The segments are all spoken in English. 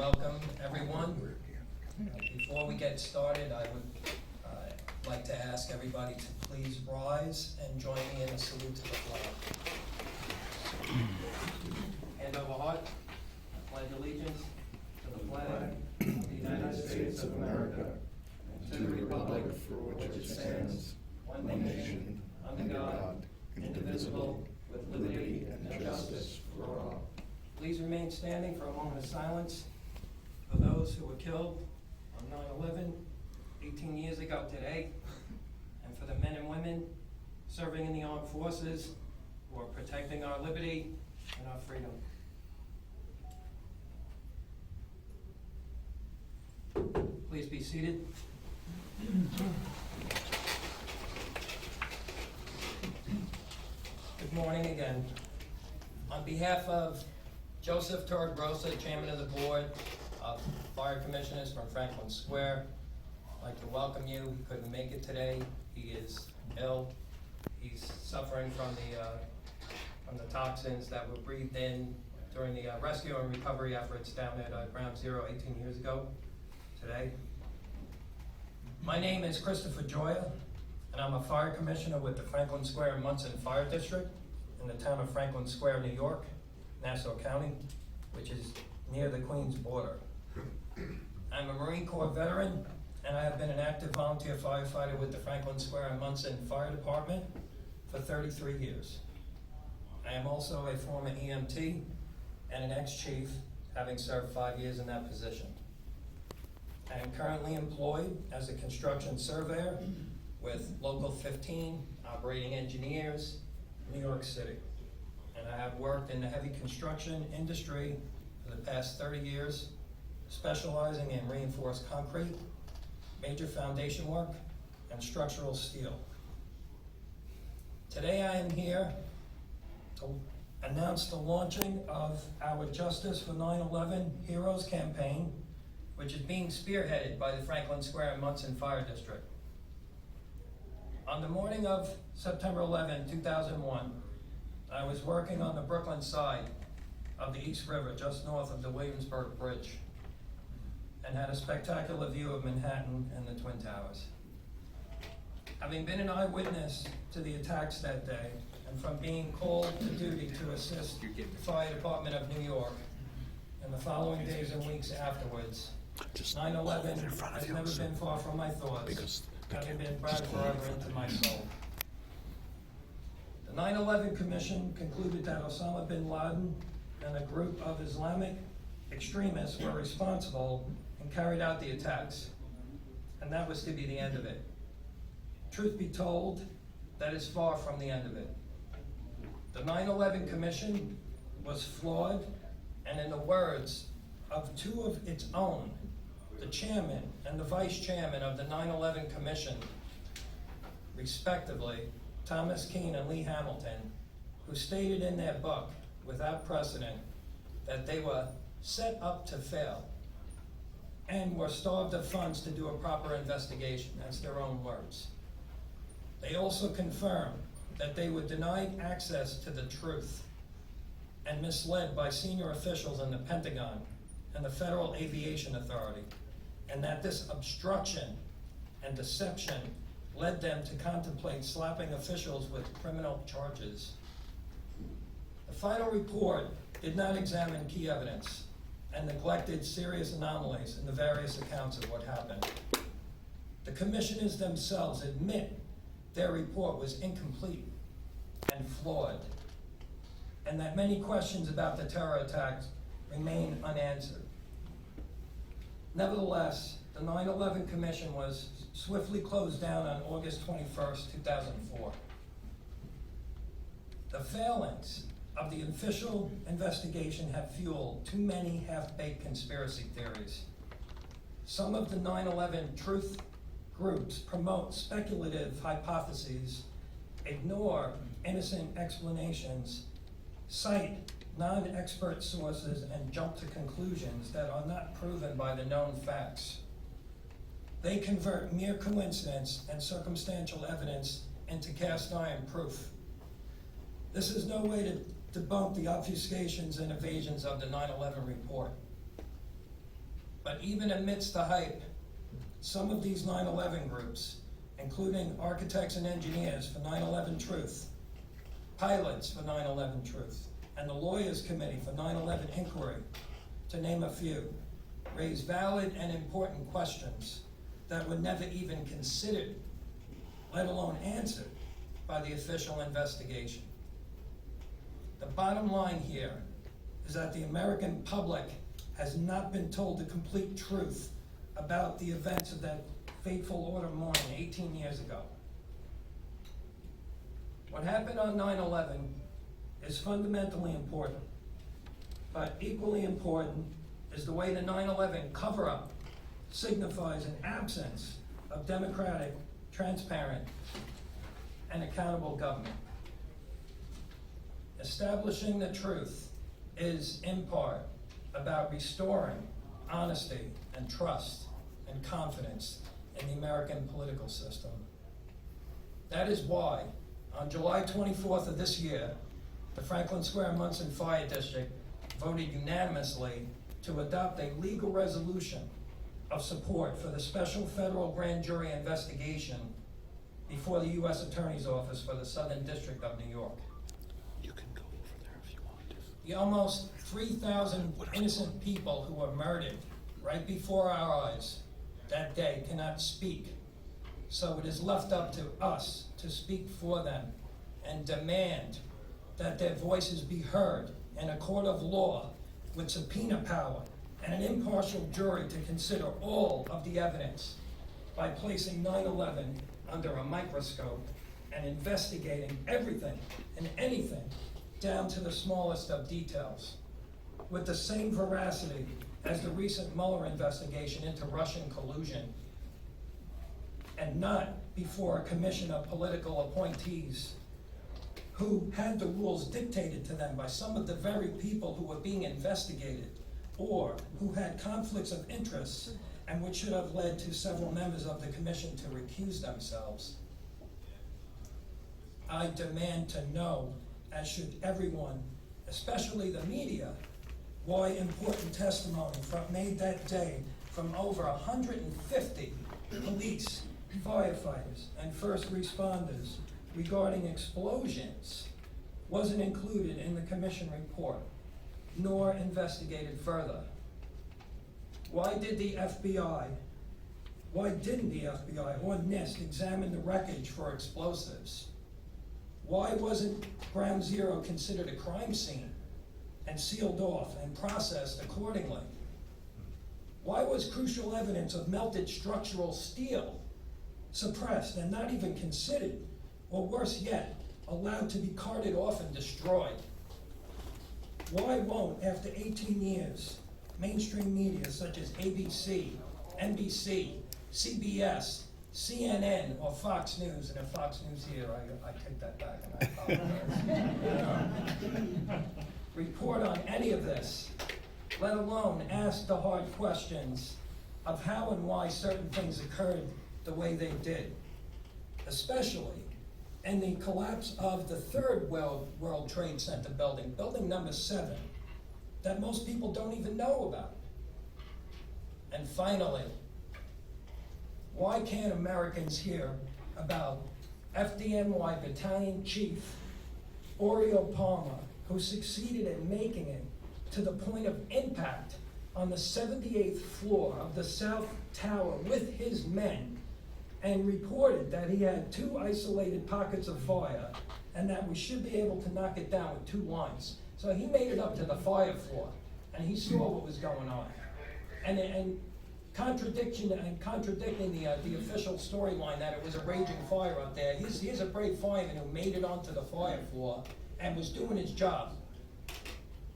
welcome everyone. Before we get started, I would like to ask everybody to please rise and join me in a salute to the flag. Hand over heart, I pledge allegiance to the flag of the United States of America, and to the republic for which it stands, one nation, under God, indivisible, with liberty and justice for all. Please remain standing for a moment of silence for those who were killed on 9/11, 18 years ago today, and for the men and women serving in the armed forces who are protecting our liberty and our freedom. Please be seated. Good morning again. On behalf of Joseph Torregrossa, Chairman of the Board of Fire Commissioners from Franklin Square, I'd like to welcome you. He couldn't make it today. He is ill. He's suffering from the toxins that were breathed in during the rescue and recovery efforts down at Ground Zero 18 years ago today. My name is Christopher Joya, and I'm a fire commissioner with the Franklin Square and Munson Fire District in the town of Franklin Square, New York, Nassau County, which is near the Queens border. I'm a Marine Corps veteran, and I have been an active volunteer firefighter with the Franklin Square and Munson Fire Department for 33 years. I am also a former EMT and an ex-chief, having served 5 years in that position. I am currently employed as a construction surveyor with Local 15 Operating Engineers, New York City. And I have worked in the heavy construction industry for the past 30 years, specializing in reinforced concrete, major foundation work, and structural steel. Today I am here to announce the launching of our Justice for 9/11 Heroes campaign, which is being spearheaded by the Franklin Square and Munson Fire District. On the morning of September 11, 2001, I was working on the Brooklyn side of the East River, just north of the Williamsburg Bridge, and had a spectacular view of Manhattan and the Twin Towers. Having been an eyewitness to the attacks that day, and from being called to duty to assist the Fire Department of New York in the following days and weeks afterwards, 9/11 has never been far from my thoughts, having been burned forever into my soul. The 9/11 Commission concluded that Osama bin Laden and a group of Islamic extremists were responsible and carried out the attacks, and that was to be the end of it. Truth be told, that is far from the end of it. The 9/11 Commission was flawed, and in the words of two of its own, the chairman and the vice chairman of the 9/11 Commission, respectively, Thomas Keane and Lee Hamilton, who stated in their book, without precedent, that they were set up to fail and were starved of funds to do a proper investigation. That's their own words. They also confirmed that they were denied access to the truth and misled by senior officials in the Pentagon and the Federal Aviation Authority, and that this obstruction and deception led them to contemplate slapping officials with criminal charges. The final report did not examine key evidence and neglected serious anomalies in the various accounts of what happened. The commissioners themselves admit their report was incomplete and flawed, and that many questions about the terror attacks remain unanswered. Nevertheless, the 9/11 Commission was swiftly closed down on August 21st, 2004. The failings of the official investigation have fueled too many half-baked conspiracy theories. Some of the 9/11 truth groups promote speculative hypotheses, ignore innocent explanations, cite non-expert sources, and jump to conclusions that are not proven by the known facts. They convert mere coincidence and circumstantial evidence into cast iron proof. This is no way to debunk the obfuscations and evasions of the 9/11 report. But even amidst the hype, some of these 9/11 groups, including architects and engineers for 9/11 Truth, pilots for 9/11 Truth, and the Lawyers Committee for 9/11 Inquiry, to name a few, raise valid and important questions that were never even considered, let alone answered, by the official investigation. The bottom line here is that the American public has not been told the complete truth about the events of that fateful autumn morning 18 years ago. What happened on 9/11 is fundamentally important, but equally important is the way the 9/11 cover-up signifies an absence of democratic, transparent, and accountable government. Establishing the truth is, in part, about restoring honesty and trust and confidence in the American political system. That is why, on July 24th of this year, the Franklin Square Munson Fire District voted unanimously to adopt a legal resolution of support for the special federal grand jury investigation before the U.S. Attorney's Office for the Southern District of New York. You can go over there if you want to. The almost 3,000 innocent people who were murdered right before our eyes that day cannot speak. So it is left up to us to speak for them and demand that their voices be heard in a court of law with subpoena power and an impartial jury to consider all of the evidence by placing 9/11 under a microscope and investigating everything and anything down to the smallest of details with the same veracity as the recent Mueller investigation into Russian collusion, and not before a commission of political appointees who had the rules dictated to them by some of the very people who were being investigated, or who had conflicts of interest, and which should have led to several members of the commission to recuse themselves. I demand to know, as should everyone, especially the media, why important testimony made that day from over 150 police, firefighters, and first responders regarding explosions wasn't included in the commission report, nor investigated further. Why didn't the FBI or NIST examine the wreckage for explosives? Why wasn't Ground Zero considered a crime scene and sealed off and processed accordingly? Why was crucial evidence of melted structural steel suppressed and not even considered, or worse yet, allowed to be carted off and destroyed? Why won't, after 18 years, mainstream media such as ABC, NBC, CBS, CNN, or Fox News, and if Fox News here, I take that back and I apologize, report on any of this, let alone ask the hard questions of how and why certain things occurred the way they did, especially in the collapse of the third World Trade Center building, building number 7, that most people don't even know about. And finally, why can't Americans hear about FDNY Battalion Chief Oriel Palmer, who succeeded in making it to the point of impact on the 78th floor of the South Tower with his men, and reported that he had 2 isolated pockets of fire and that we should be able to knock it down with 2 lines. So he made it up to the fire floor and he saw what was going on. And contradicting the official storyline that it was a raging fire up there, here's a brave fireman who made it onto the fire floor and was doing his job.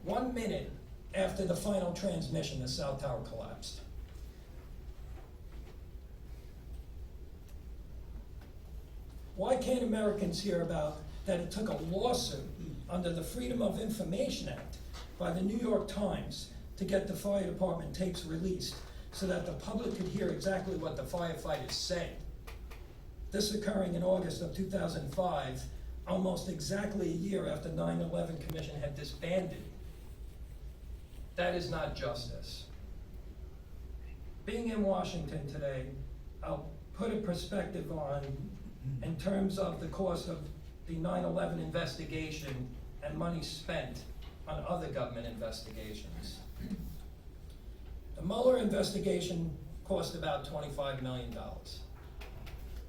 1 minute after the final transmission, the South Tower collapsed. Why can't Americans hear about that it took a lawsuit under the Freedom of Information Act by the New York Times to get the fire department tapes released so that the public could hear exactly what the firefighters said? This occurring in August of 2005, almost exactly a year after 9/11 Commission had disbanded. That is not justice. being in Washington today, I'll put a perspective on, in terms of the cost of the 9/11 investigation and money spent on other government investigations. The Mueller investigation cost about $25 million.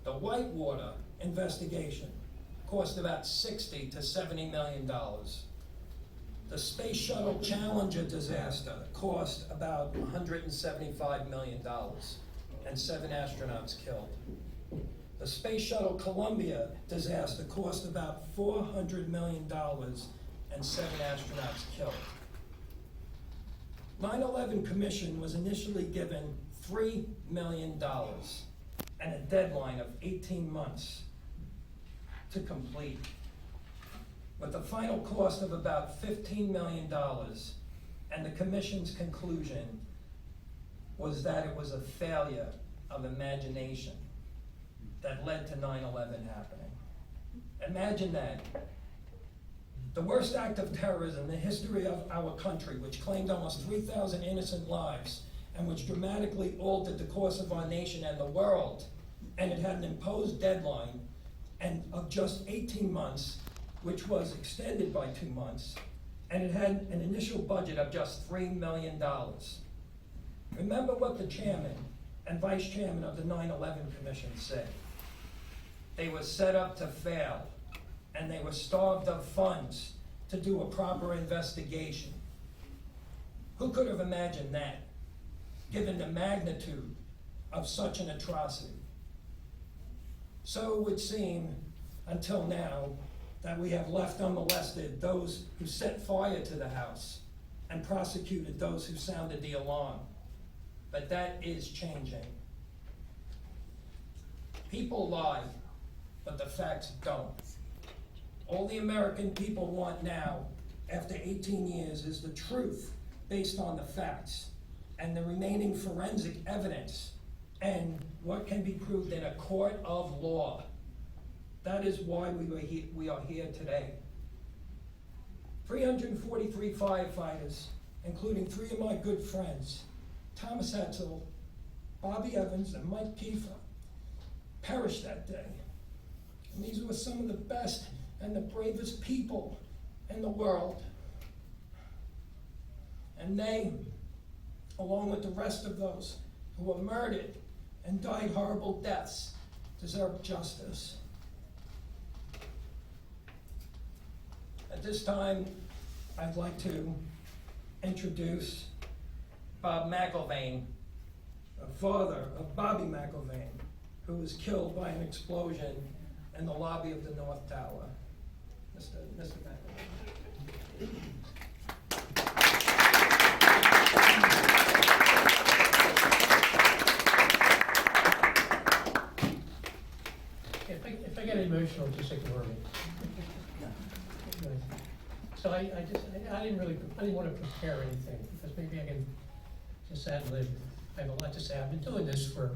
The Whitewater investigation cost about $60 to $70 million. The Space Shuttle Challenger disaster cost about $175 million and 7 astronauts killed. The Space Shuttle Columbia disaster cost about $400 million and 7 astronauts killed. 9/11 Commission was initially given $3 million and a deadline of 18 months to complete, with a final cost of about $15 million, and the Commission's conclusion was that it was a failure of imagination that led to 9/11 happening. Imagine that. The worst act of terrorism in the history of our country, which claimed almost 3,000 innocent lives, and which dramatically altered the course of our nation and the world, and it had an imposed deadline and of just 18 months, which was extended by 2 months, and it had an initial budget of just $3 million. Remember what the chairman and vice chairman of the 9/11 Commission said. They were set up to fail, and they were starved of funds to do a proper investigation. Who could have imagined that, given the magnitude of such an atrocity? So it would seem, until now, that we have left unmolested those who set fire to the house and prosecuted those who sounded the alarm. But that is changing. People lie, but the facts don't. All the American people want now, after 18 years, is the truth based on the facts and the remaining forensic evidence and what can be proved in a court of law. That is why we are here today. 343 firefighters, including 3 of my good friends, Thomas Hetzel, Bobby Evans, and Mike Kiefer, perished that day. And these were some of the best and the bravest people in the world. And they, along with the rest of those who were murdered and died horrible deaths, deserve justice. At this time, I'd like to introduce Bob McIlvaine, the father of Bobby McIlvaine, who was killed by an explosion in the lobby of the North Tower. Mr. McIlvaine. If I get emotional, just ignore me. So I didn't want to prepare anything, because maybe I can just ad lib. I have a lot to say. I've been doing this for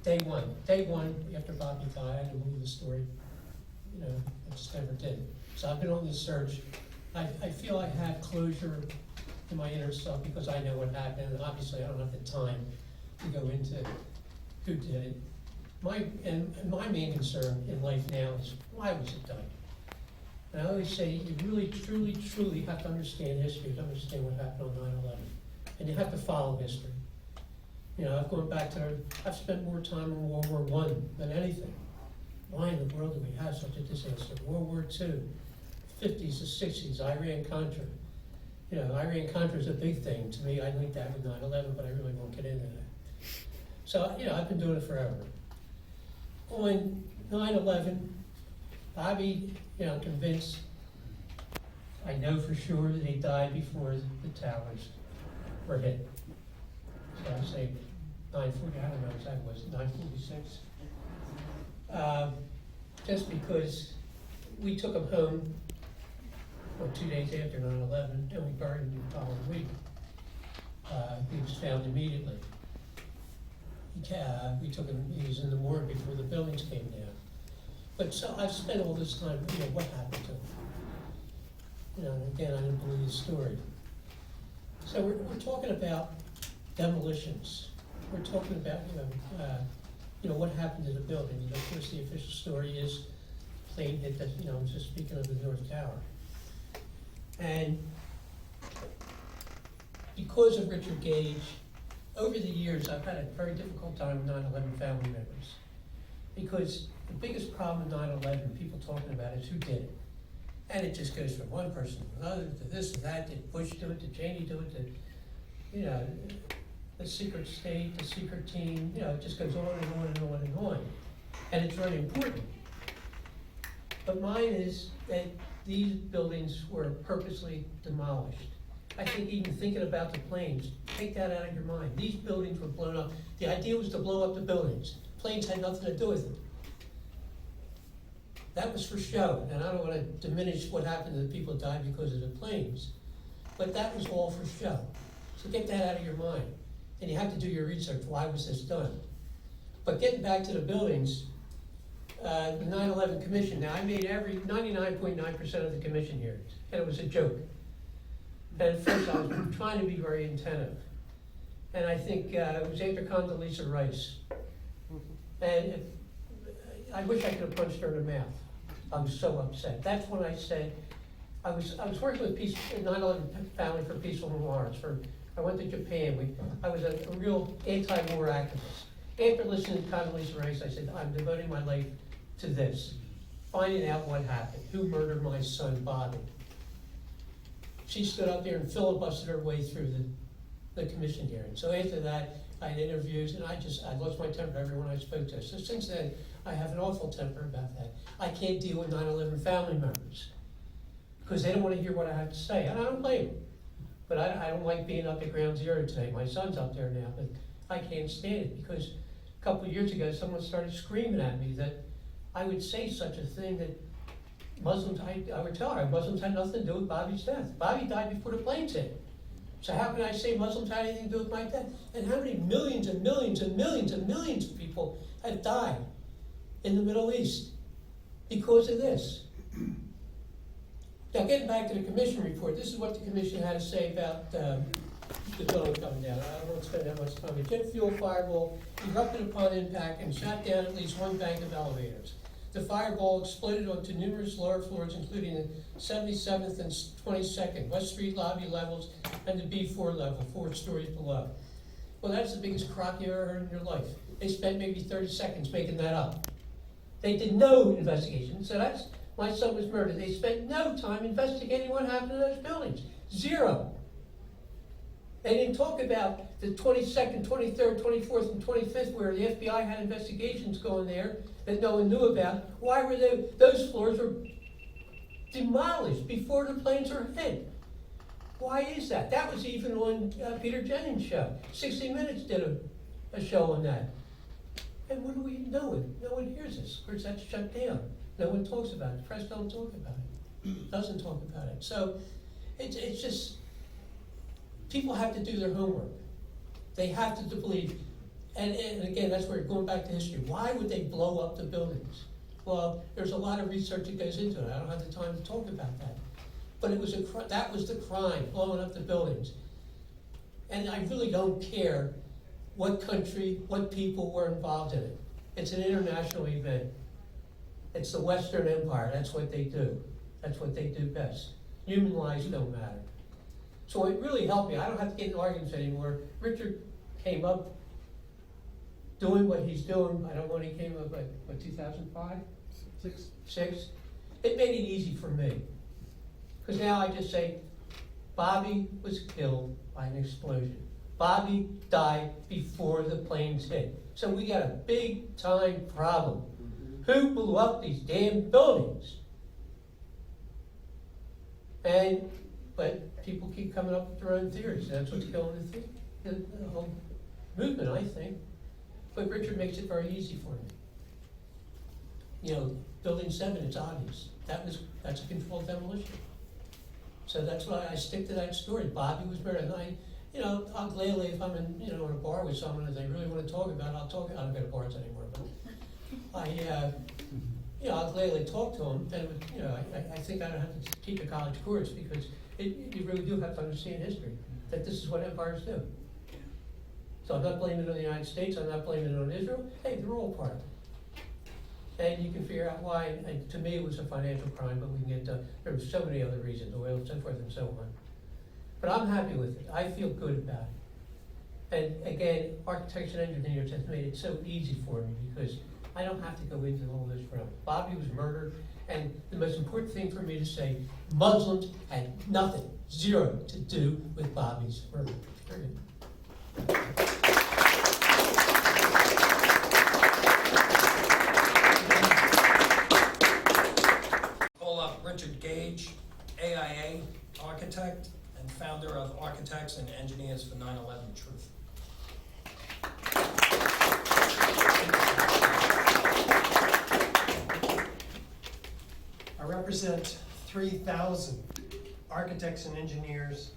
day one. Day one, after Bobby died, I had to move the story. I just never did. So I've been on this search. I feel I had closure in my inner self because I know what happened, and obviously I don't have the time to go into who did it. My main concern in life now is, why was it done? And I always say, you really, truly have to understand history to understand what happened on 9/11. And you have to follow history. I've gone back to, I've spent more time in World War I than anything. Why in the world did we have such a disaster? World War II, 50s to 60s, Iran-Contra. Iran-Contra is a big thing. To me, I linked that with 9/11, but I really won't get into that. So, I've been doing it forever. On 9/11, Bobby, convinced, I know for sure that he died before the towers were hit. So I say 9:40, I don't know what that was, 9:46. Just because we took him home 2 days after 9/11, and we buried him the following week. He was found immediately. We took him, he was in the morgue before the buildings came down. But so I've spent all this time, what happened to him? Again, I didn't believe the story. So we're talking about demolitions. we're talking about, what happened to the building. Of course, the official story is plane hit the, I'm just speaking of the North Tower. And because of Richard Gage, over the years, I've had a very difficult time with 9/11 family members. Because the biggest problem with 9/11, people talking about is who did it. And it just goes from one person to another, to this, to that, did Bush do it, did Cheney do it, did, the secret state, the secret team, it just goes on and on and on and on. And it's very important. But mine is that these buildings were purposely demolished. I think even thinking about the planes, take that out of your mind. These buildings were blown up. The idea was to blow up the buildings. Planes had nothing to do with it. That was for show, and I don't want to diminish what happened to the people who died because of the planes, but that was all for show. So get that out of your mind. And you have to do your research. Why was this done? But getting back to the buildings, the 9/11 Commission, now I made 99.9% of the commission hearings, and it was a joke. And at first I was trying to be very attentive. And I think it was after Condoleezza Rice. And I wish I could have punched her in the mouth. I was so upset. That's when I said, I was working with 9/11 Family for Peaceful Memorials. I went to Japan. I was a real anti-war activist. After listening to Condoleezza Rice, I said, I'm devoting my life to this. Finding out what happened. Who murdered my son, Bobby? She stood up there and filibustered her way through the commission hearing. So after that, I had interviews, and I lost my temper to everyone I spoke to. So since then, I have an awful temper about that. I can't deal with 9/11 family members because they don't want to hear what I have to say, and I don't blame them. But I don't like being up at Ground Zero today. My son's up there now, but I can't stand it because a couple of years ago, someone started screaming at me that I would say such a thing that Muslims, I would tell her Muslims had nothing to do with Bobby's death. Bobby died before the planes hit. So how can I say Muslims had anything to do with my death? And how many millions and millions and millions and millions of people have died in the Middle East because of this? Now, getting back to the commission report, this is what the commission had to say about the building coming down. I don't want to spend that much time. A jet fuel fireball erupted upon impact and shot down at least one bank of elevators. The fireball exploded onto numerous lower floors, including the 77th and 22nd, West Street lobby levels, and the B4 level, 4 stories below. Well, that's the biggest crock you ever heard in your life. They spent maybe 30 seconds making that up. They did no investigation. So that's, my son was murdered. They spent no time investigating what happened to those buildings. Zero. They didn't talk about the 22nd, 23rd, 24th, and 25th, where the FBI had investigations going there that no one knew about. Why were those floors were demolished before the planes were hit? Why is that? That was even on Peter Jennings' show. 60 Minutes did a show on that. And what do we know? No one hears this. Of course, that's shut down. No one talks about it. The press don't talk about it. Doesn't talk about it. So it's just, people have to do their homework. They have to believe. And again, that's where, going back to history, why would they blow up the buildings? Well, there's a lot of research that goes into it. I don't have the time to talk about that. But it was that was the crime, blowing up the buildings. And I really don't care what country, what people were involved in it. It's an international event. It's the Western Empire. That's what they do. That's what they do best. Human lives don't matter. So it really helped me. I don't have to get in arguments anymore. Richard came up doing what he's doing. I don't know when he came up, what, 2005? Six? It made it easy for me. Because now I just say, Bobby was killed by an explosion. Bobby died before the planes hit. So we got a big time problem. Who blew up these damn buildings? But people keep coming up with their own theories. That's what's killing the whole movement, I think. But Richard makes it very easy for me. Building 7, it's obvious. That's a controlled demolition. So that's why I stick to that story. Bobby was murdered. And I'll gladly, if I'm in a bar with someone that they really want to talk about, I'll talk. I don't go to bars anymore, but I'll gladly talk to them. And I think I don't have to keep a college course because you really do have to understand history. That this is what empires do. So I'm not blaming it on the United States, I'm not blaming it on Israel, hey, they're all part of it. And you can figure out why, and to me, it was a financial crime, but we can get to, there were so many other reasons, oil, so forth and so on. But I'm happy with it, I feel good about it. And again, architects and engineers have made it so easy for me, because I don't have to go into all this realm. Bobby was murdered, and the most important thing for me to say, Muslims had nothing, zero to do with Bobby's murder, period. Call up Richard Gage, AIA architect and founder of Architects and Engineers for 9/11 Truth. I represent 3,000 architects and engineers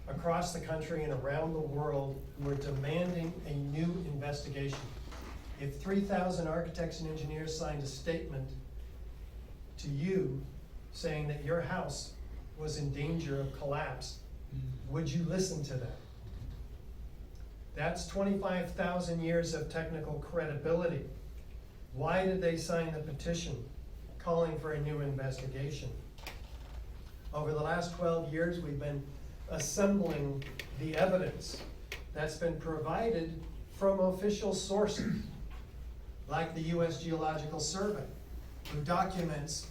across the country and around the world who are demanding a new investigation. If 3,000 architects and engineers signed a statement to you saying that your house was in danger of collapse, would you listen to that? That's 25,000 years of technical credibility. Why did they sign the petition calling for a new investigation? Over the last 12 years, we've been assembling the evidence that's been provided from official sources, like the U.S. Geological Survey, who documents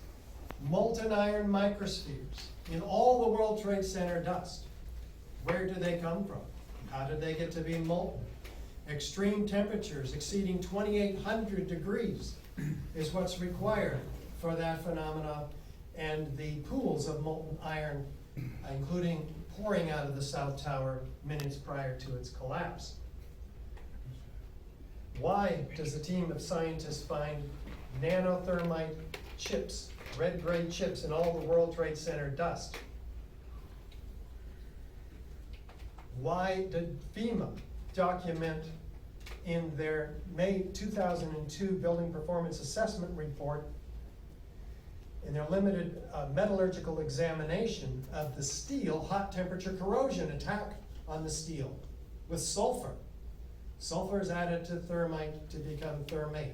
molten iron microspheres in all the World Trade Center dust. Where do they come from? How did they get to be molten? Extreme temperatures exceeding 2,800 degrees is what's required for that phenomena, and the pools of molten iron, including pouring out of the South Tower minutes prior to its collapse. Why does a team of scientists find nanothermite chips, red-gray chips in all the World Trade Center dust? Why did FEMA document in their May 2002 Building Performance Assessment Report, in their limited metallurgical examination of the steel, hot temperature corrosion attack on the steel with sulfur? Sulfur is added to thermite to become thermate,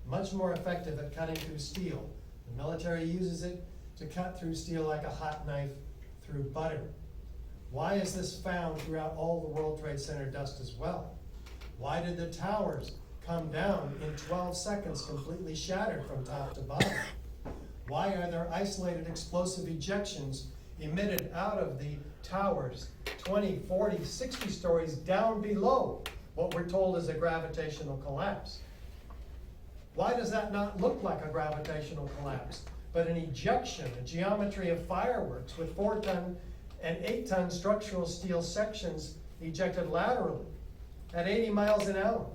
much more effective at cutting through steel. The military uses it to cut through steel like a hot knife through butter. Why is this found throughout all the World Trade Center dust as well? Why did the towers come down in 12 seconds completely shattered from top to bottom? Why are there isolated explosive ejections emitted out of the towers 20, 40, 60 stories down below what we're told is a gravitational collapse? Why does that not look like a gravitational collapse, but an ejection, a geometry of fireworks with 4-ton and 8-ton structural steel sections ejected laterally at 80 miles an hour,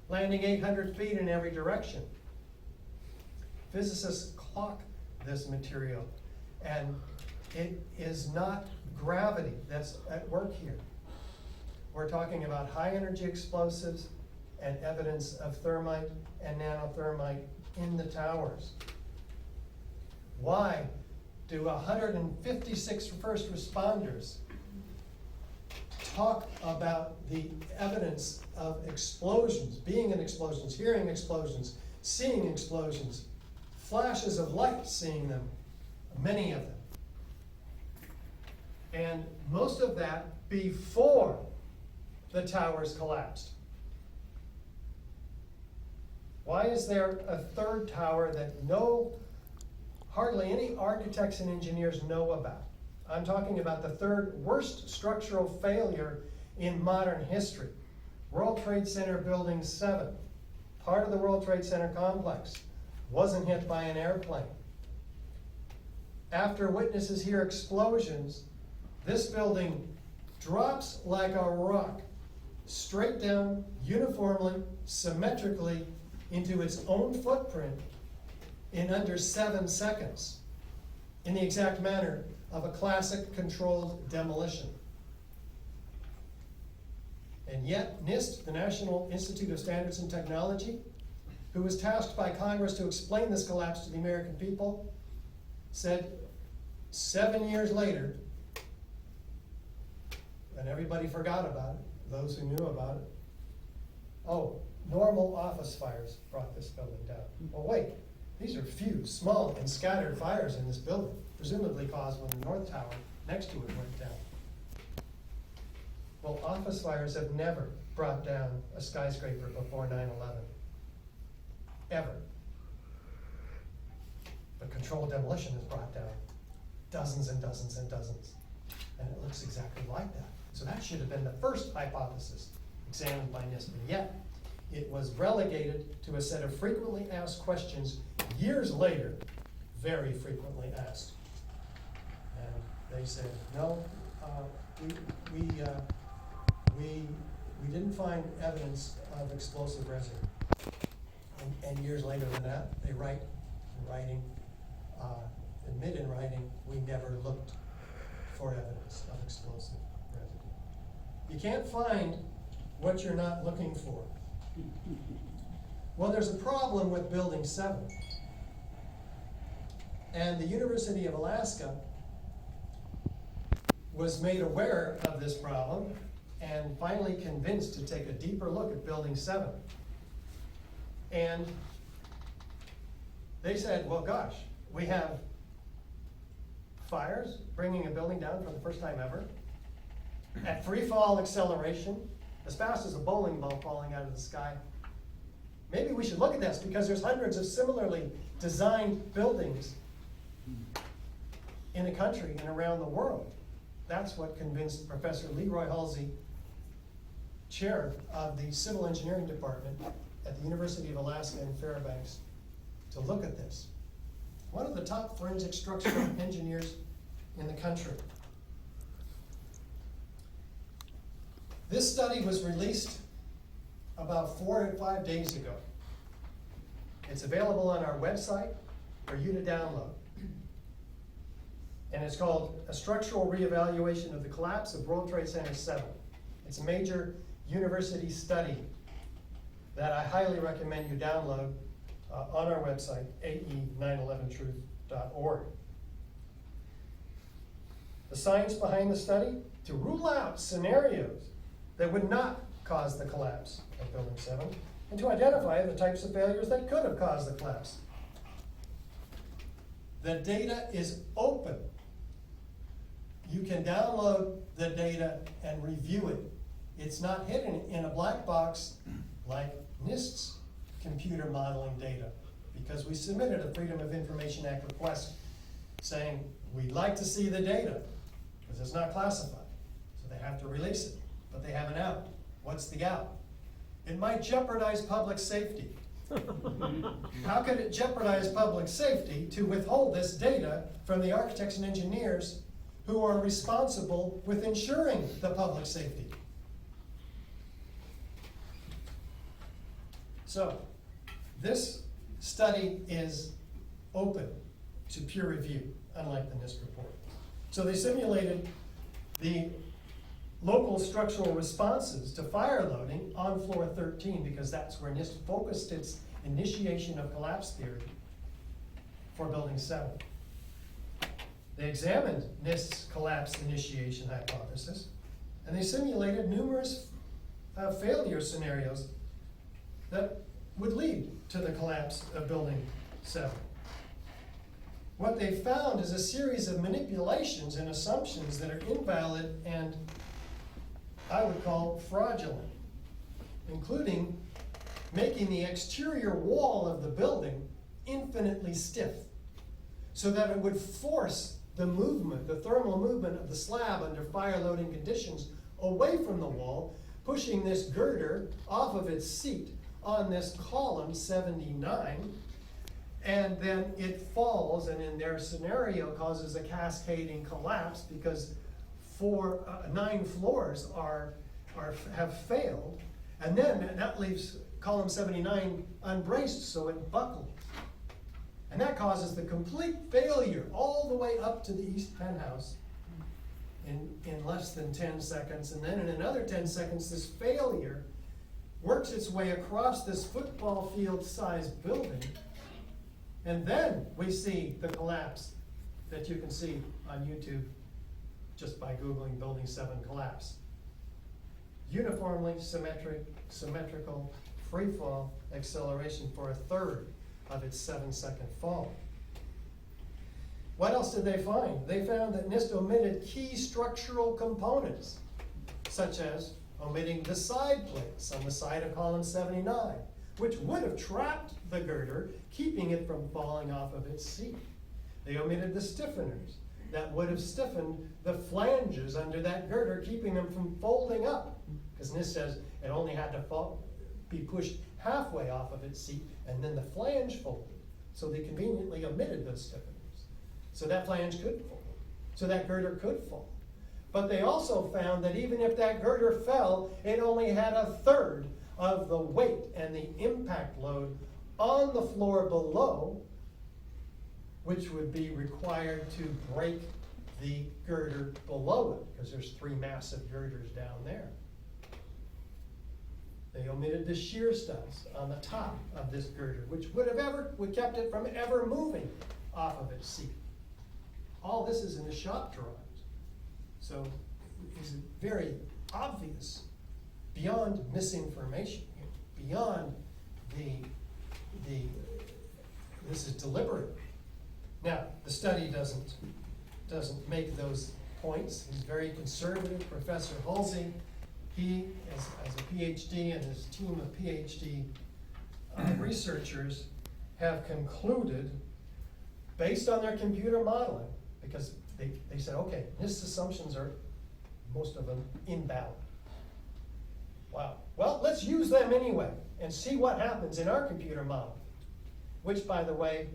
landing 800 feet in every direction? Physicists clock this material, and it is not gravity that's at work here. We're talking about high energy explosives and evidence of thermite and nanothermite in the towers. Why do 156 first responders talk about the evidence of explosions, being in explosions, hearing explosions, seeing explosions, flashes of light, seeing them, many of them? And most of that before the towers collapsed. Why is there a third tower that hardly any architects and engineers know about? I'm talking about the third worst structural failure in modern history. World Trade Center Building 7, part of the World Trade Center complex, wasn't hit by an airplane. After witnesses hear explosions, this building drops like a rock, straight down, uniformly, symmetrically, into its own footprint in under 7 seconds, in the exact manner of a classic controlled demolition. And yet, NIST, the National Institute of Standards and Technology, who was tasked by Congress to explain this collapse to the American people, said 7 years later, and everybody forgot about it, those who knew about it. Oh, normal office fires brought this building down. Well, wait, these are few, small, and scattered fires in this building, presumably caused when the north tower next to it went down. Well, office fires have never brought down a skyscraper before 9/11. Ever. But controlled demolition has brought down dozens and dozens and dozens. And it looks exactly like that. So that should have been the first hypothesis examined by NIST, and yet it was relegated to a set of frequently asked questions years later, very frequently asked. And they said, no, we didn't find evidence of explosive residue. And years later than that, they write in writing, admit in writing, we never looked for evidence of explosive residue. You can't find what you're not looking for. Well, there's a problem with Building 7. And the University of Alaska was made aware of this problem and finally convinced to take a deeper look at Building 7. And they said, well, gosh, we have fires bringing a building down for the first time ever at free fall acceleration, as fast as a bowling ball falling out of the sky. Maybe we should look at this because there's hundreds of similarly designed buildings in the country and around the world. That's what convinced Professor Leroy Halsey, chair of the Civil Engineering Department at the University of Alaska in Fairbanks, to look at this. One of the top forensic structural engineers in the country. This study was released about 4 to 5 days ago. It's available on our website for you to download. And it's called A Structural Reevaluation of the Collapse of World Trade Center 7. It's a major university study that I highly recommend you download on our website, ae911truth.org. The science behind the study: to rule out scenarios that would not cause the collapse of Building 7, and to identify the types of failures that could have caused the collapse. The data is open. You can download the data and review it. It's not hidden in a black box like NIST's computer modeling data, because we submitted a Freedom of Information Act request saying we'd like to see the data, because it's not classified. So they have to release it, but they have an out. What's the out? It might jeopardize public safety. How could it jeopardize public safety to withhold this data from the architects and engineers who are responsible with ensuring the public safety? So, this study is open to peer review, unlike the NIST report. So they simulated the local structural responses to fire loading on floor 13, because that's where NIST focused its initiation of collapse theory for Building 7. They examined NIST's collapse initiation hypothesis, and they simulated numerous failure scenarios that would lead to the collapse of Building 7. What they found is a series of manipulations and assumptions that are invalid and I would call fraudulent, including making the exterior wall of the building infinitely stiff so that it would force the movement, the thermal movement of the slab under fire loading conditions away from the wall, pushing this girder off of its seat on this column 79, and then it falls, and in their scenario causes a cascading collapse because 9 floors have failed, and then that leaves column 79 unbraced, so it buckles. And that causes the complete failure all the way up to the east penthouse in less than 10 seconds. And then in another 10 seconds, this failure works its way across this football field-sized building. And then we see the collapse that you can see on YouTube just by Googling Building 7 collapse. uniformly symmetrical free fall acceleration for a third of its 7-second fall. What else did they find? They found that NIST omitted key structural components, such as omitting the side plates on the side of column 79, which would have trapped the girder, keeping it from falling off of its seat. They omitted the stiffeners that would have stiffened the flanges under that girder, keeping them from folding up, because NIST says it only had to be pushed halfway off of its seat, and then the flange folded. So they conveniently omitted those stiffeners. So that flange could fold, so that girder could fall. But they also found that even if that girder fell, it only had a third of the weight and the impact load on the floor below, which would be required to break the girder below it, because there's 3 massive girders down there. They omitted the shear studs on the top of this girder, which would kept it from ever moving off of its seat. All this is in the shop drawings. So it's very obvious, beyond misinformation, beyond this is deliberate. Now, the study doesn't make those points. He's very conservative. Professor Halsey, he, as a PhD, and his team of PhD researchers have concluded, based on their computer modeling, because they said, okay, NIST assumptions are, most of them, invalid. Wow. Well, let's use them anyway and see what happens in our computer model, which, by the way,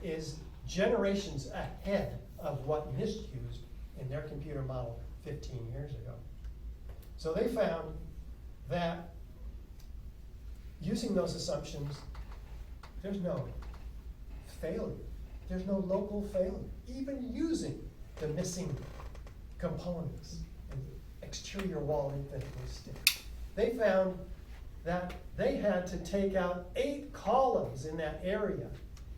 is generations ahead of what NIST used in their computer model 15 years ago. So they found that using those assumptions, there's no failure. There's no local failure, even using the missing components and exterior wall infinitely stiff. They found that they had to take out 8 columns in that area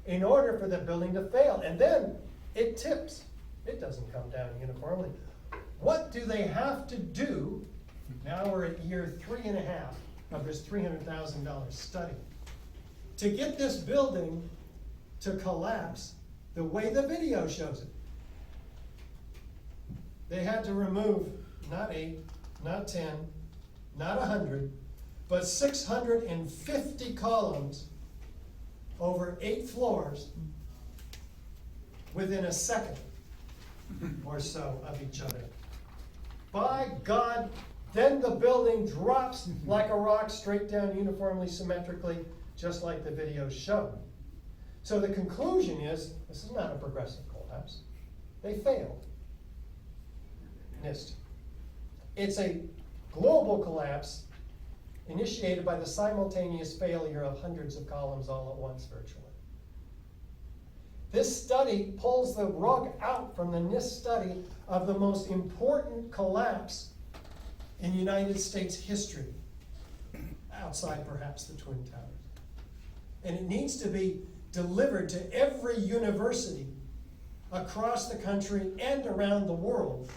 in order for the building to fail. And then it tips. It doesn't come down uniformly. What do they have to do? Now we're at year 3.5 of this $300,000 study to get this building to collapse the way the video shows it. They had to remove not 8, not 10, not 100, but 650 columns over 8 floors within a second or so of each other. By God, then the building drops like a rock straight down uniformly symmetrically, just like the video showed. So the conclusion is, this is not a progressive collapse. They failed. NIST. It's a global collapse initiated by the simultaneous failure of hundreds of columns all at once virtually. This study pulls the rug out from the NIST study of the most important collapse in United States history, outside perhaps the Twin Towers. And it needs to be delivered to every university across the country and around the world,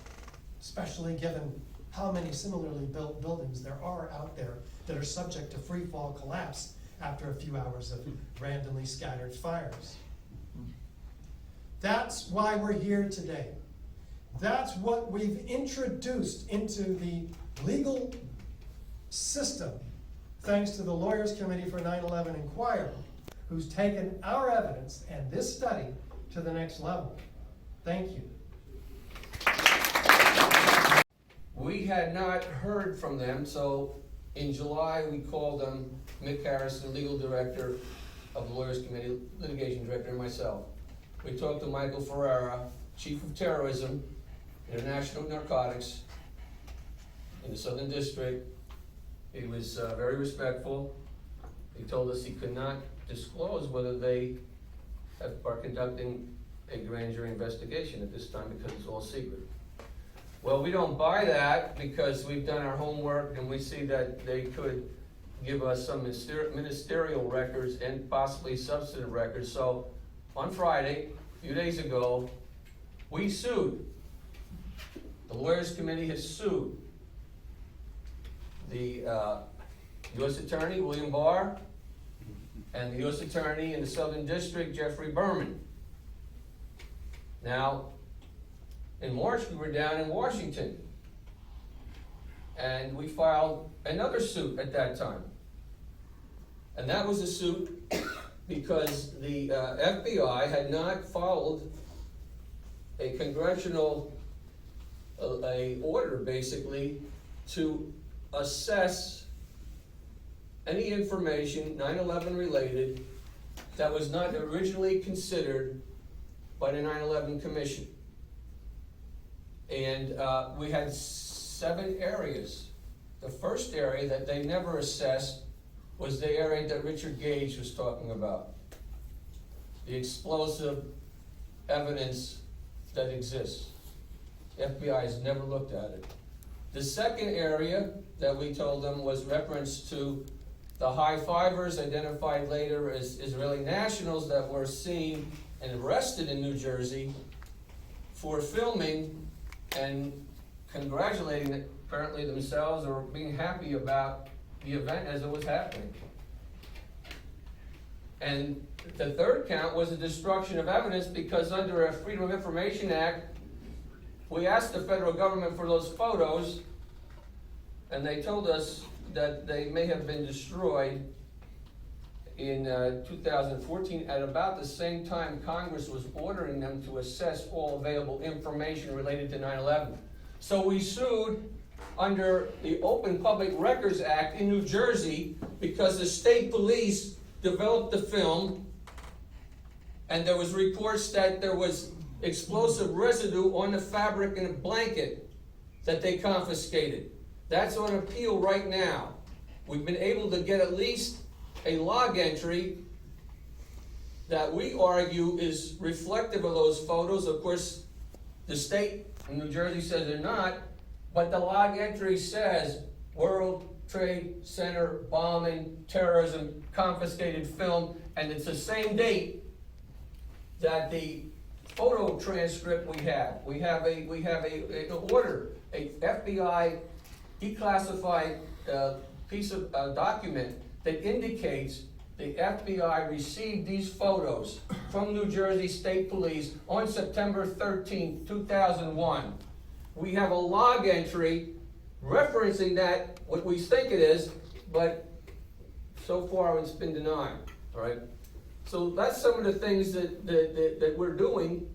especially given how many similarly built buildings there are out there that are subject to free fall collapse after a few hours of randomly scattered fires. That's why we're here today. That's what we've introduced into the legal system, thanks to the Lawyers Committee for 9/11 Inquiry, who's taken our evidence and this study to the next level. Thank you. We had not heard from them, so in July we called them, Mick Harrison, legal director of the Lawyers Committee, litigation director, and myself. We talked to Michael Ferreira, chief of terrorism, international narcotics in the Southern District. He was very respectful. He told us he could not disclose whether they are conducting a grand jury investigation at this time because it's all secret. Well, we don't buy that because we've done our homework and we see that they could give us some ministerial records and possibly substantive records. So on Friday, a few days ago, we sued. The Lawyers Committee has sued the U.S. Attorney, William Barr, and the U.S. Attorney in the Southern District, Jeffrey Berman. Now, in March, we were down in Washington, and we filed another suit at that time. And that was a suit because the FBI had not followed a congressional a order, basically, to assess any information 9/11 related that was not originally considered by the 9/11 Commission. And we had 7 areas. The first area that they never assessed was the area that Richard Gage was talking about, the explosive evidence that exists. The FBI has never looked at it. The second area that we told them was reference to the high-fivers identified later as Israeli nationals that were seen and arrested in New Jersey for filming and congratulating apparently themselves or being happy about the event as it was happening. And the third count was the destruction of evidence because under a Freedom of Information Act, we asked the federal government for those photos, and they told us that they may have been destroyed in 2014 at about the same time Congress was ordering them to assess all available information related to 9/11. So we sued under the Open Public Records Act in New Jersey because the state police developed the film, and there was reports that there was explosive residue on the fabric in a blanket that they confiscated. That's on appeal right now. We've been able to get at least a log entry that we argue is reflective of those photos. Of course, the state in New Jersey says they're not, but the log entry says World Trade Center bombing, terrorism, confiscated film, and it's the same date that the photo transcript we have. We have an order, a FBI declassified piece of document that indicates the FBI received these photos from New Jersey State Police on September 13, 2001. We have a log entry referencing that, what we think it is, but so far it's been denied, all right? So that's some of the things that we're doing,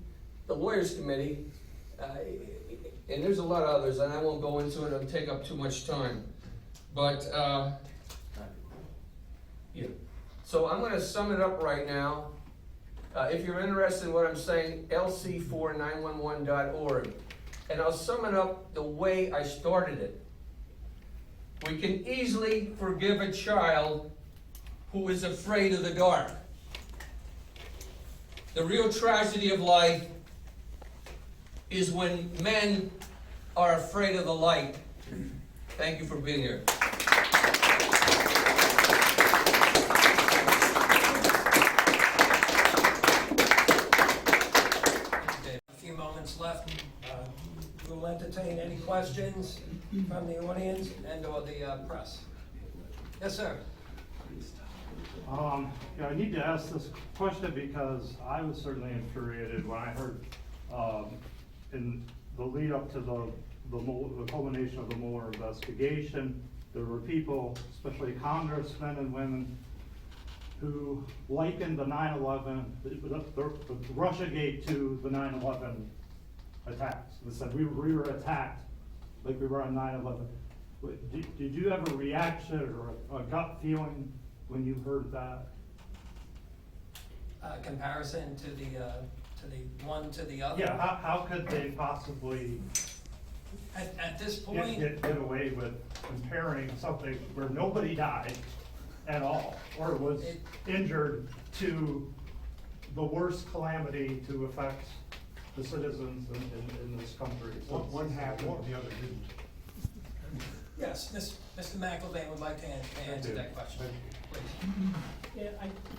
the Lawyers Committee, and there's a lot of others, and I won't go into it, it'll take up too much time. But, yeah. So I'm gonna sum it up right now. If you're interested in what I'm saying, lc4911.org. And I'll sum it up the way I started it. We can easily forgive a child who is afraid of the dark. The real tragedy of life is when men are afraid of the light. Thank you for being here. A few moments left. We'll entertain any questions from the audience and or the press. Yes, sir. Yeah, I need to ask this question because I was certainly infuriated when I heard in the lead up to the culmination of the Mueller investigation, there were people, especially congressmen and women, who likened the 9/11, the Russiagate to the 9/11 attacks. They said we were attacked like we were on 9/11. Did you have a reaction or a gut feeling when you heard that? Comparison to the one to the other? Yeah, how could they possibly At this point, get away with comparing something where nobody died at all, or was injured, to the worst calamity to affect the citizens in this country? One happened, the other didn't. yes, Mr. McElvain would like to answer that question. Please. Yeah,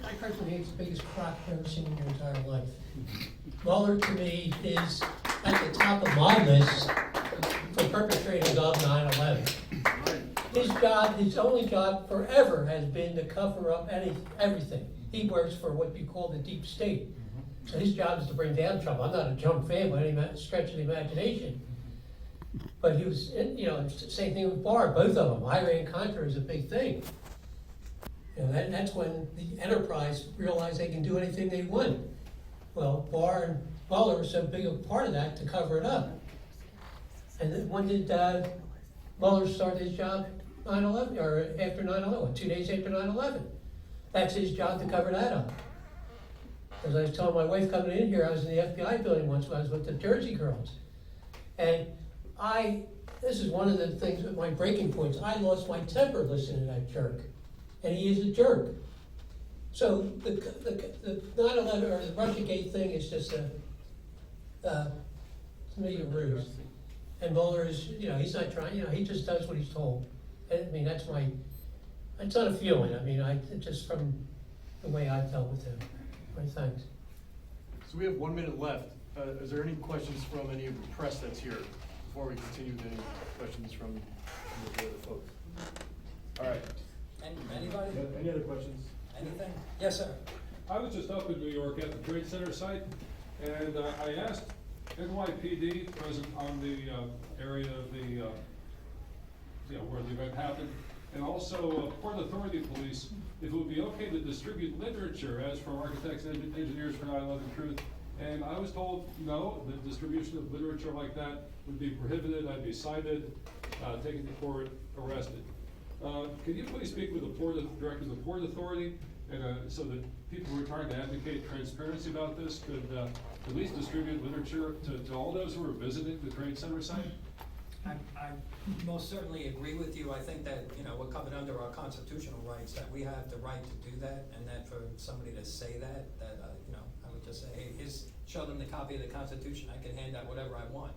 I personally think it's the biggest crock you've ever seen in your entire life. Mueller, to me, is at the top of my list for perpetrators of 9/11. His job, his only job forever has been to cover up everything. He works for what you call the deep state. So his job is to bring down trouble. I'm not a Trump fan by any stretch of the imagination. But he was, you know, same thing with Barr, both of them. Iran-Contra is a big thing. You know, that's when the enterprise realized they can do anything they want. Well, Barr and Mueller were so big a part of that to cover it up. And then when did Mueller start his job? 9/11, or after 9/11, 2 days after 9/11. That's his job to cover that up. As I was telling my wife coming in here, I was in the FBI building once when I was with the Jersey girls. And this is one of the things, my breaking points, I lost my temper listening to that jerk. And he is a jerk. So the 9/11 or the Russiagate thing is just to me a ruse. And Mueller is, you know, he's not trying, you know, he just does what he's told. I mean, it's not a feeling, I mean, just from the way I dealt with him. My thanks. So we have 1 minute left. Is there any questions from any of the press that's here before we continue with any questions from the other folks? All right. Anybody? Any other questions? Anything? Yes, sir. I was just up in New York at the Trade Center site, and I asked NYPD present on the area of the, where the event happened, and also Port Authority Police, if it would be okay to distribute literature as from Architects and Engineers for 9/11 Truth. And I was told, no, the distribution of literature like that would be prohibited, I'd be cited, taken to court, arrested. Can you please speak with the director of the Port Authority, and so that people who are trying to advocate transparency about this could at least distribute literature to all those who are visiting the Trade Center site? I most certainly agree with you. I think that, you know, we're covered under our constitutional rights, that we have the right to do that, and that for somebody to say that, you know, I would just say, hey, show them the copy of the Constitution, I can hand out whatever I want.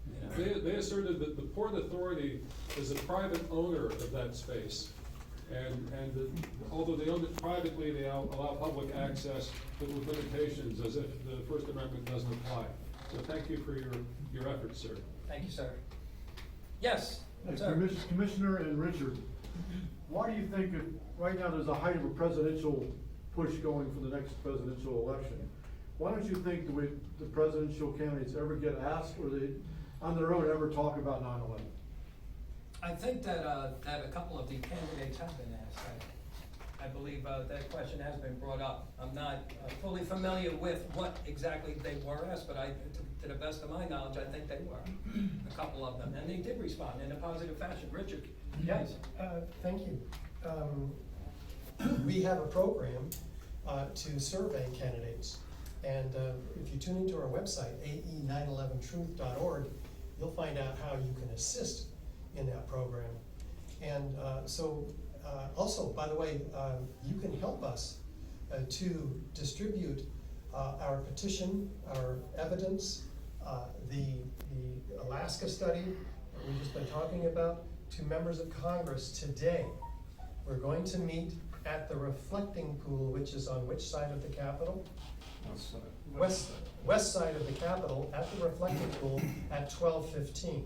You know? They asserted that the Port Authority is a private owner of that space. And although they own it privately, they allow public access, but with limitations, as if the First Amendment doesn't apply. So thank you for your efforts, sir. Thank you, sir. Yes, Hey, sir. Commissioner and Richard, why do you think right now there's a height of a presidential push going for the next presidential election? Why don't you think the presidential candidates ever get asked, or they, on their own, ever talk about 9/11? I think that a couple of the candidates have been asked. I believe that question has been brought up. I'm not fully familiar with what exactly they were asked, but to the best of my knowledge, I think they were, a couple of them, and they did respond in a positive fashion. Richard? Yes. Thank you. We have a program to survey candidates. And if you tune into our website, ae911truth.org, you'll find out how you can assist in that program. And also, by the way, you can help us to distribute our petition, our evidence, the Alaska study that we've just been talking about, to members of Congress today. We're going to meet at the reflecting pool, which is on which side of the Capitol? West side of the Capitol, at the reflecting pool at 12:15.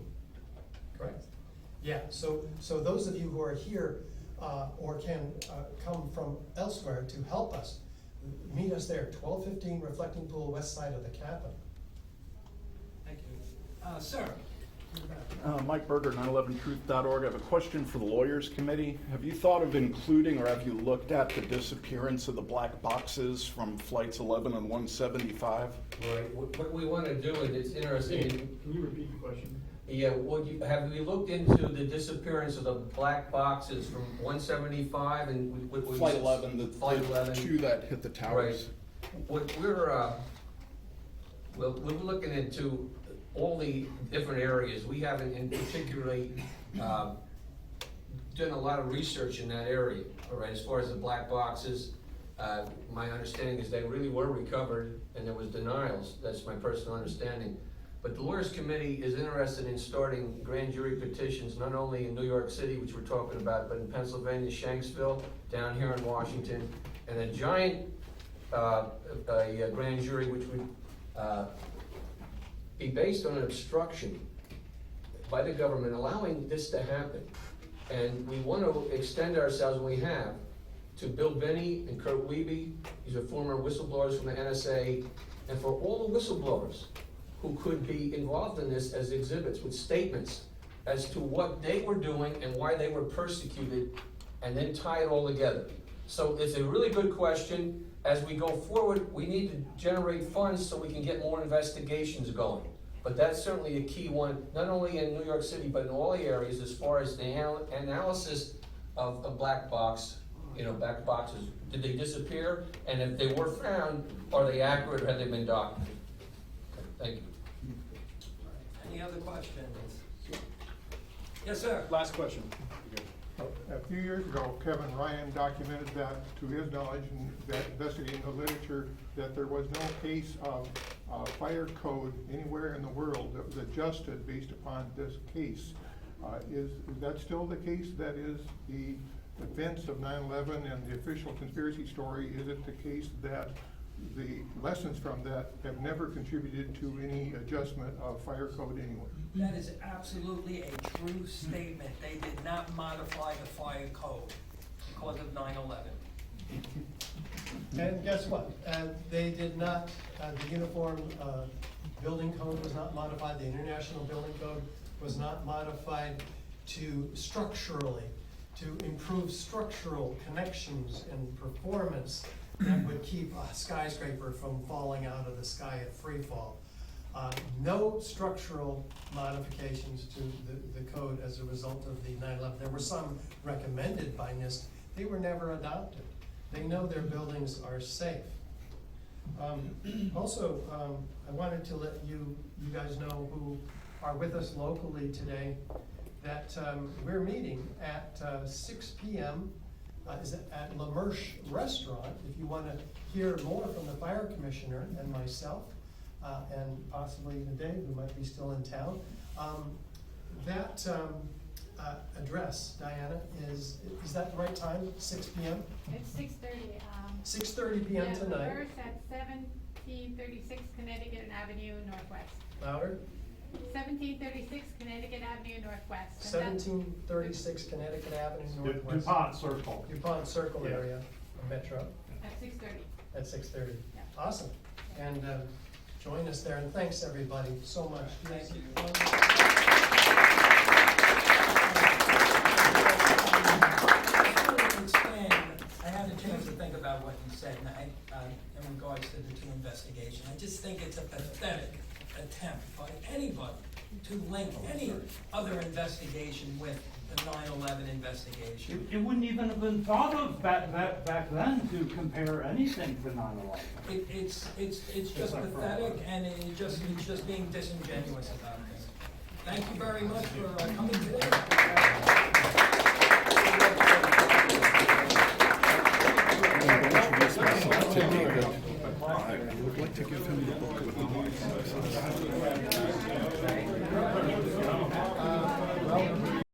Correct? Yeah, so those of you who are here or can come from elsewhere to help us, meet us there, 12:15, reflecting pool, west side of the Capitol. Thank you. Sir? Mike Berger, 911truth.org. I have a question for the Lawyers Committee. Have you thought of including, or have you looked at the disappearance of the black boxes from flights 11 and 175? Right, what we want to do, and it's interesting. Can you repeat the question? Yeah, have we looked into the disappearance of the black boxes from 175 and what was Flight it? 11, Flight 11. two that hit the towers. Right. What we're looking into all the different areas. We haven't in particularly done a lot of research in that area, all right, as far as the black boxes. My understanding is they really were recovered and there was denials. That's my personal understanding. But the Lawyers Committee is interested in starting grand jury petitions, not only in New York City, which we're talking about, but in Pennsylvania, Shanksville, down here in Washington, and a giant a grand jury which would be based on an obstruction by the government allowing this to happen. And we want to extend ourselves, and we have, to Bill Benny and Kurt Wiebe. These are former whistleblowers from the NSA, and for all the whistleblowers who could be involved in this as exhibits with statements as to what they were doing and why they were persecuted, and then tie it all together. So it's a really good question. As we go forward, we need to generate funds so we can get more investigations going. But that's certainly a key one, not only in New York City, but in all the areas as far as the analysis of a black box, black boxes. Did they disappear? And if they were found, are they accurate or have they been documented? Okay, thank you. Any other questions? Yes, sir. Last question. A few years ago, Kevin Ryan documented that, to his knowledge, and that investigating the literature, that there was no case of fire code anywhere in the world that was adjusted based upon this case. Is that still the case? That is the events of 9/11 and the official conspiracy story. Is it the case that the lessons from that have never contributed to any adjustment of fire code anywhere? That is absolutely a true statement. They did not modify the fire code because of 9/11. And guess what? They did not, the uniform building code was not modified, the international building code was not modified to improve structural connections and performance that would keep a skyscraper from falling out of the sky at free fall. No structural modifications to the code as a result of the 9/11. There were some recommended by NIST. They were never adopted. They know their buildings are safe. Also, I wanted to let you guys know who are with us locally today that we're meeting at 6 p.m. Is at La Merche Restaurant. If you want to hear more from the fire commissioner and myself, and possibly even Dave, who might be still in town, that address, Diana, is that the right time, 6 p.m.? It's 6:30. 6:30 p.m. Yeah, tonight. First at 1736 Connecticut Avenue Northwest. Louder? 1736 Connecticut Avenue Northwest. And 1736 Connecticut Avenue Northwest. DuPont Circle. DuPont Circle Yeah. area, Metro, At 6:30. at 6:30. Yeah. Awesome. And join us there, and thanks everybody so much. Thank you. Um, I had a chance to think about what you said in regards to the two investigations. I just think it's a pathetic attempt by anybody to link any other investigation with the 9/11 investigation. It wouldn't even have been thought of back then to compare anything to 9/11. It's just pathetic, and it's just being disingenuous about this. Thank you very much for coming today. I would like to give him the book with the